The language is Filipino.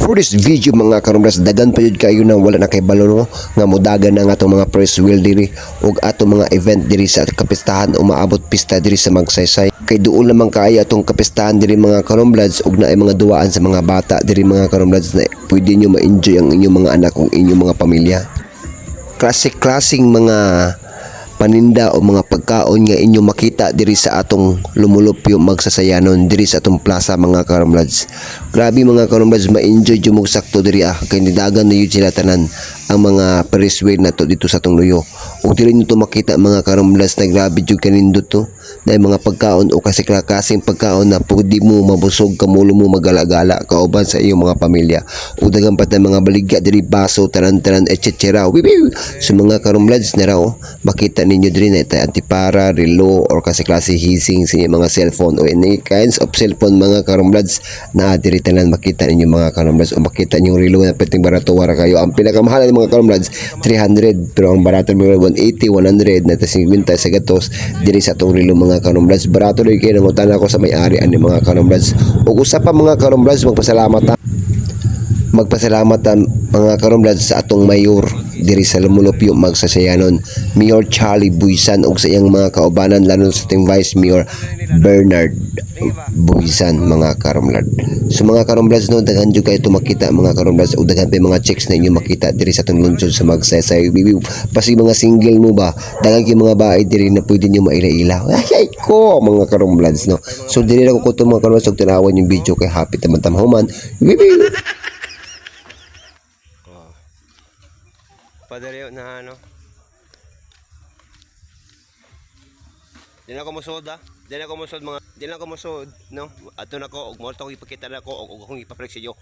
For this video mga karumblas, dagan pa yun kayo nang wala na kay balono nga mudagan na nga itong mga press wheel diri o atong mga event diri sa kapistahan umaabot pista diri sa Magsaysay. Kay doon lamang kaya atong kapistahan diri mga karumblas ug na ay mga duwaan sa mga bata diri mga karumblas na pwede nyo ma-enjoy ang inyong mga anak o inyong mga pamilya. Klasik-klasing mga paninda o mga pagkaon nga inyo makita diri sa atong lumulupyo Magsasayanon diri sa atong plaza mga karumblads. Grabe mga karumblads, ma-enjoy jud mo sakto diri kay nidagan na yun sila tanan ang mga Ferris wheel na to dito sa atong luyo. Ug diri nyo to makita mga karumblads na grabe jud kanindot to. Dahil mga pagkaon o kasing pagkaon na pwede mo mabusog kamulo mo magalagala kauban sa iyong mga pamilya. O dagang pat na mga baligya diri baso taran-taran etc. So mga karumblads na raw makita ninyo diri na ito antipara, relo or klase hising sa inyong mga cellphone o any kinds of cellphone mga karumblads na diri tanan makita ninyo mga karumblads o makita ninyo relo na pwedeng barato wara kayo. Ang pinakamahal ng mga karumblads 300 pero ang barato mga 180, 100 na 50 sa gatos diri sa atong relo mga karumblads. Barato rin kayo nangutan ako sa may-ari ani mga karumblads. O usa pa mga karumblads, magpasalamat mga karumblads sa atong mayor diri sa Lumulupyo Magsasayanon, Mayor Charlie Buisan ug sa iyang mga kaubanan lalo sa ating Vice Mayor Bernard Buisan mga karumblads. So mga karumblads no, daghan jud kayo makita mga karumblads ug daghan pa mga chicks na inyo makita diri sa atong lungsod sa Magsaysay. Pasi mga single mo ba, daghan kay mga bahay diri na pwede niyo maila-ila. Ay ko mga karumblads no. So diri ra ko mga karumblads ug tanawan yung video kay happy tamang-tamahuman. Padari na ano. Di na ako musod Di na ako musod mga. Di na ako musod no. Ato na ko og mo to ipakita na ko og akong ipaprek sa inyo.